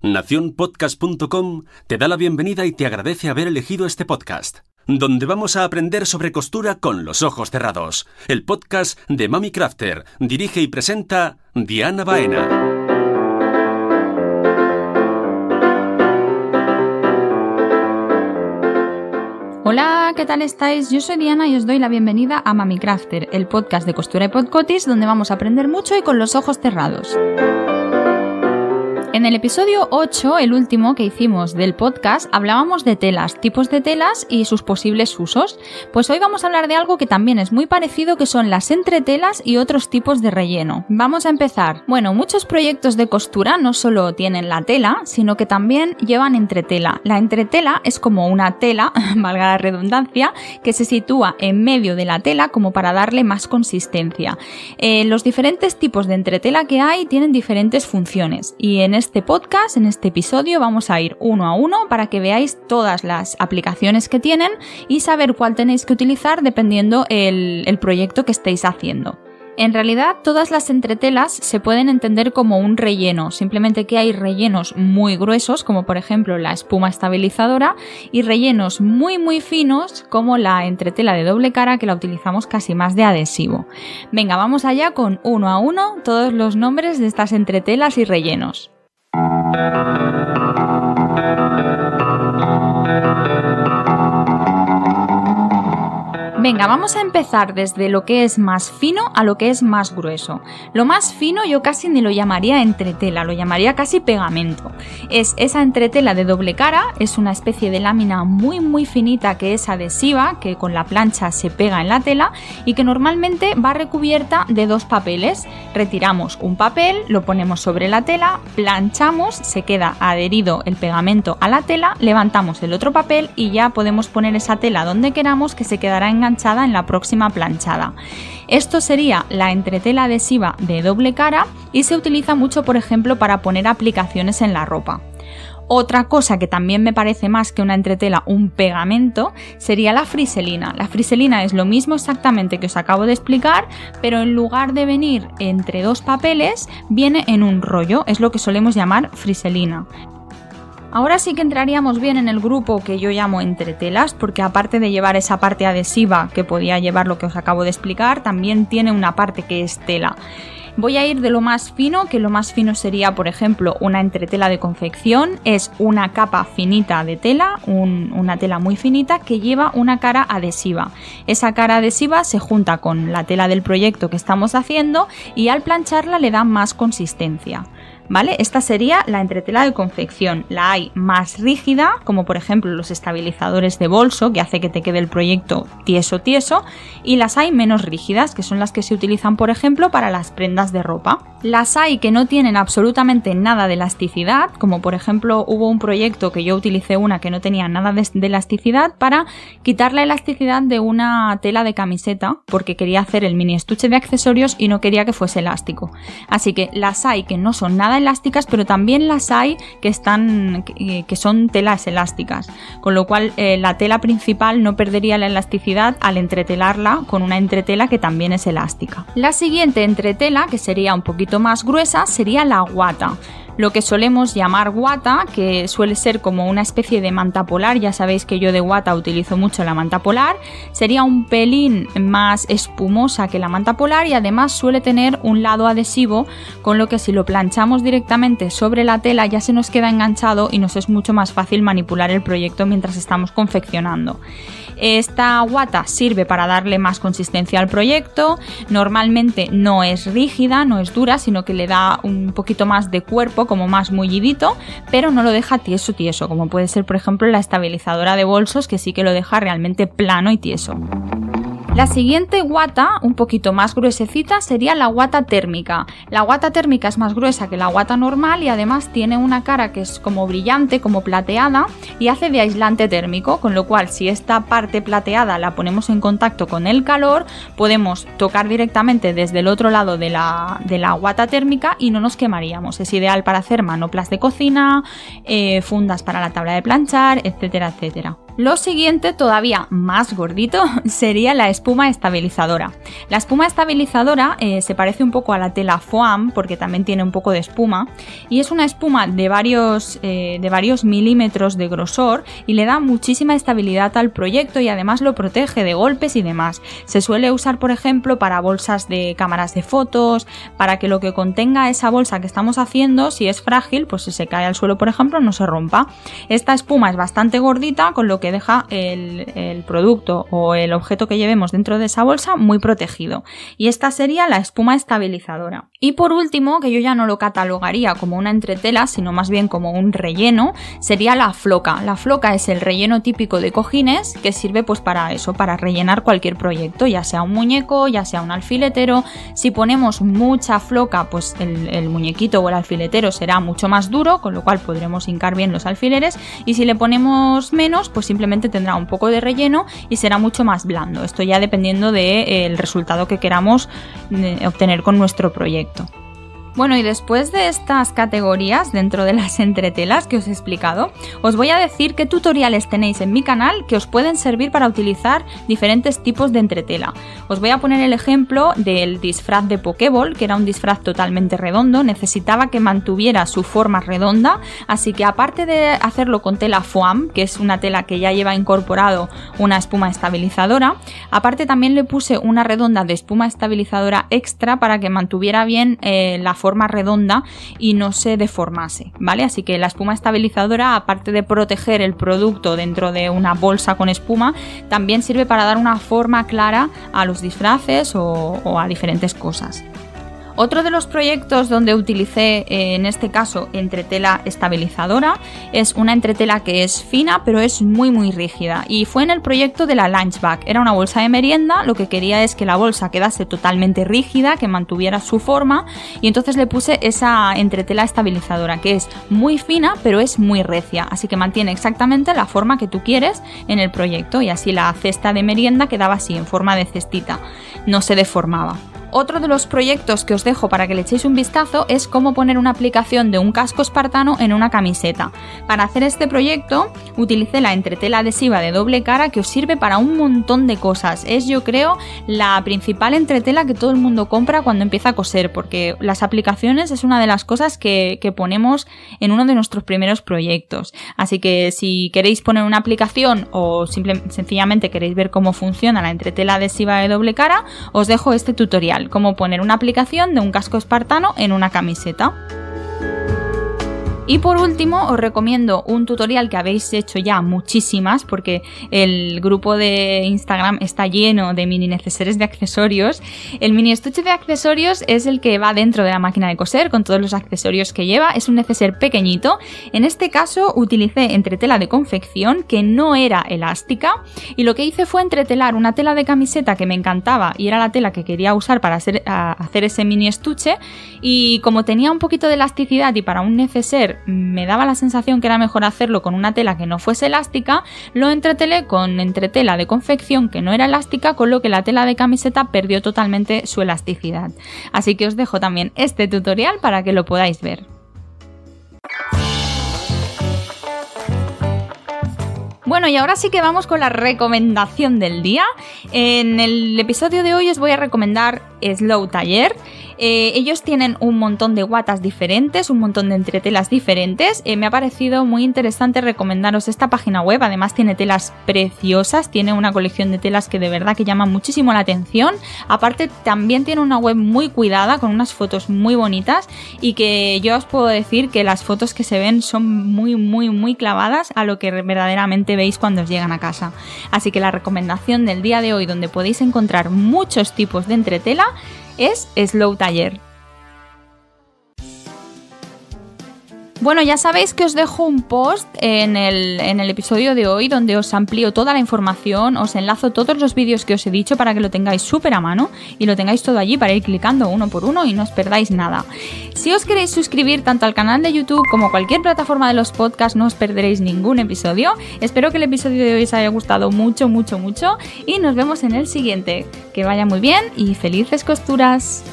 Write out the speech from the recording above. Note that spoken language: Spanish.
Nacionpodcast.com te da la bienvenida y te agradece haber elegido este podcast, donde vamos a aprender sobre costura con los ojos cerrados. El podcast de Mami Crafter. Dirige y presenta Diana Baena. Hola, ¿qué tal estáis? Yo soy Diana y os doy la bienvenida a Mami Crafter, el podcast de costura y podcotis donde vamos a aprender mucho y con los ojos cerrados. En el episodio 8, el último que hicimos del podcast, hablábamos de telas, tipos de telas y sus posibles usos. Pues hoy vamos a hablar de algo que también es muy parecido, que son las entretelas y otros tipos de relleno. Vamos a empezar. Bueno, muchos proyectos de costura no solo tienen la tela, sino que también llevan entretela. La entretela es como una tela, valga la redundancia, que se sitúa en medio de la tela como para darle más consistencia. Los diferentes tipos de entretela que hay tienen diferentes funciones y en este podcast, en este episodio, vamos a ir uno a uno para que veáis todas las aplicaciones que tienen y saber cuál tenéis que utilizar dependiendo el proyecto que estéis haciendo. En realidad, todas las entretelas se pueden entender como un relleno, simplemente que hay rellenos muy gruesos, como por ejemplo la espuma estabilizadora, y rellenos muy finos, como la entretela de doble cara, que la utilizamos casi más de adhesivo. Venga, vamos allá con uno a uno todos los nombres de estas entretelas y rellenos. Venga, vamos a empezar desde lo que es más fino a lo que es más grueso. Lo más fino yo casi ni lo llamaría entretela, lo llamaría casi pegamento. Es esa entretela de doble cara, es una especie de lámina muy finita que es adhesiva, que con la plancha se pega en la tela y que normalmente va recubierta de dos papeles. Retiramos un papel, lo ponemos sobre la tela, planchamos, se queda adherido el pegamento a la tela, levantamos el otro papel y ya podemos poner esa tela donde queramos, que se quedará enganchada en la próxima planchada. Esto sería la entretela adhesiva de doble cara y se utiliza mucho, por ejemplo, para poner aplicaciones en la ropa. Otra cosa que también me parece más que una entretela, un pegamento, sería la friselina. La friselina es lo mismo exactamente que os acabo de explicar, pero en lugar de venir entre dos papeles, viene en un rollo, es lo que solemos llamar friselina. Ahora sí que entraríamos bien en el grupo que yo llamo entretelas, porque aparte de llevar esa parte adhesiva que podía llevar lo que os acabo de explicar, también tiene una parte que es tela. Voy a ir de lo más fino, que lo más fino sería, por ejemplo, una entretela de confección. Es una capa finita de tela, una tela muy finita que lleva una cara adhesiva. Esa cara adhesiva se junta con la tela del proyecto que estamos haciendo y al plancharla le da más consistencia. ¿Vale? Esta sería la entretela de confección. La hay más rígida, como por ejemplo los estabilizadores de bolso, que hace que te quede el proyecto tieso, y las hay menos rígidas, que son las que se utilizan, por ejemplo, para las prendas de ropa. Las hay que no tienen absolutamente nada de elasticidad, como por ejemplo hubo un proyecto que yo utilicé una que no tenía nada de elasticidad para quitar la elasticidad de una tela de camiseta, porque quería hacer el mini estuche de accesorios y no quería que fuese elástico. Así que las hay que no son nada elásticas, pero también las hay que son telas elásticas, con lo cual la tela principal no perdería la elasticidad al entretelarla con una entretela que también es elástica. La siguiente entretela, que sería un poquito más gruesa, sería la guata. Lo que solemos llamar guata, que suele ser como una especie de manta polar, ya sabéis que yo de guata utilizo mucho la manta polar, sería un pelín más espumosa que la manta polar y además suele tener un lado adhesivo, con lo que si lo planchamos directamente sobre la tela ya se nos queda enganchado y nos es mucho más fácil manipular el proyecto mientras estamos confeccionando. Esta guata sirve para darle más consistencia al proyecto, normalmente no es rígida, no es dura, sino que le da un poquito más de cuerpo, como más mullidito, pero no lo deja tieso, como puede ser por ejemplo la estabilizadora de bolsos, que sí que lo deja realmente plano y tieso. La siguiente guata, un poquito más gruesecita, sería la guata térmica. La guata térmica es más gruesa que la guata normal y además tiene una cara que es como brillante, como plateada y hace de aislante térmico, con lo cual si esta parte plateada la ponemos en contacto con el calor, podemos tocar directamente desde el otro lado de la guata térmica y no nos quemaríamos. Es ideal para hacer manoplas de cocina, fundas para la tabla de planchar, etcétera, etcétera. Lo siguiente, todavía más gordito, sería la espuma espuma estabilizadora. La espuma estabilizadora se parece un poco a la tela foam porque también tiene un poco de espuma y es una espuma de varios milímetros de grosor y le da muchísima estabilidad al proyecto y además lo protege de golpes y demás. Se suele usar, por ejemplo, para bolsas de cámaras de fotos, para que lo que contenga esa bolsa que estamos haciendo, si es frágil, pues si se cae al suelo, por ejemplo, no se rompa. Esta espuma es bastante gordita, con lo que deja el producto o el objeto que llevemos dentro de esa bolsa muy protegido. Y esta sería la espuma estabilizadora. Y por último, que yo ya no lo catalogaría como una entretela, sino más bien como un relleno, sería la floca. La floca es el relleno típico de cojines que sirve pues para eso, para rellenar cualquier proyecto, ya sea un muñeco, ya sea un alfiletero. Si ponemos mucha floca, pues el muñequito o el alfiletero será mucho más duro, con lo cual podremos hincar bien los alfileres, y si le ponemos menos, pues simplemente tendrá un poco de relleno y será mucho más blando. Esto ya dependiendo del resultado que queramos obtener con nuestro proyecto. Bueno, y después de estas categorías dentro de las entretelas que os he explicado, os voy a decir qué tutoriales tenéis en mi canal que os pueden servir para utilizar diferentes tipos de entretela. Os voy a poner el ejemplo del disfraz de Pokéball, que era un disfraz totalmente redondo, necesitaba que mantuviera su forma redonda, así que aparte de hacerlo con tela foam, que es una tela que ya lleva incorporado una espuma estabilizadora, aparte también le puse una redonda de espuma estabilizadora extra para que mantuviera bien la forma redonda y no se deformase, ¿vale? Así que la espuma estabilizadora, aparte de proteger el producto dentro de una bolsa con espuma, también sirve para dar una forma clara a los disfraces o a diferentes cosas. Otro de los proyectos donde utilicé en este caso entretela estabilizadora es una entretela que es fina pero es muy rígida, y fue en el proyecto de la lunch bag. Era una bolsa de merienda, lo que quería es que la bolsa quedase totalmente rígida, que mantuviera su forma, y entonces le puse esa entretela estabilizadora que es muy fina pero es muy recia, así que mantiene exactamente la forma que tú quieres en el proyecto, y así la cesta de merienda quedaba así en forma de cestita, no se deformaba. Otro de los proyectos que os dejo para que le echéis un vistazo es cómo poner una aplicación de un casco espartano en una camiseta. Para hacer este proyecto utilicé la entretela adhesiva de doble cara, que os sirve para un montón de cosas. Es, yo creo, la principal entretela que todo el mundo compra cuando empieza a coser, porque las aplicaciones es una de las cosas que ponemos en uno de nuestros primeros proyectos. Así que si queréis poner una aplicación o sencillamente queréis ver cómo funciona la entretela adhesiva de doble cara, os dejo este tutorial. Cómo poner una aplicación de un casco espartano en una camiseta. Y por último os recomiendo un tutorial que habéis hecho ya muchísimas, porque el grupo de Instagram está lleno de mini neceseres de accesorios. El mini estuche de accesorios es el que va dentro de la máquina de coser con todos los accesorios que lleva. Es un neceser pequeñito. En este caso utilicé entretela de confección que no era elástica, y lo que hice fue entretelar una tela de camiseta que me encantaba y era la tela que quería usar para hacer ese mini estuche, y como tenía un poquito de elasticidad y para un neceser me daba la sensación que era mejor hacerlo con una tela que no fuese elástica, lo entretelé con entretela de confección que no era elástica, con lo que la tela de camiseta perdió totalmente su elasticidad. Así que os dejo también este tutorial para que lo podáis ver. Bueno, y ahora sí que vamos con la recomendación del día. En el episodio de hoy os voy a recomendar Slow Taller. Ellos tienen un montón de guatas diferentes, un montón de entretelas diferentes. Me ha parecido muy interesante recomendaros esta página web. Además tiene telas preciosas, tiene una colección de telas que de verdad que llaman muchísimo la atención. Aparte también tiene una web muy cuidada, con unas fotos muy bonitas, y que yo os puedo decir que las fotos que se ven son muy clavadas a lo que verdaderamente veis cuando os llegan a casa. Así que la recomendación del día de hoy, donde podéis encontrar muchos tipos de entretela, es Slow Taller. Bueno, ya sabéis que os dejo un post en el episodio de hoy donde os amplío toda la información, os enlazo todos los vídeos que os he dicho para que lo tengáis súper a mano y lo tengáis todo allí para ir clicando uno por uno y no os perdáis nada. Si os queréis suscribir tanto al canal de YouTube como cualquier plataforma de los podcasts, no os perderéis ningún episodio. Espero que el episodio de hoy os haya gustado mucho y nos vemos en el siguiente. Que vaya muy bien y felices costuras.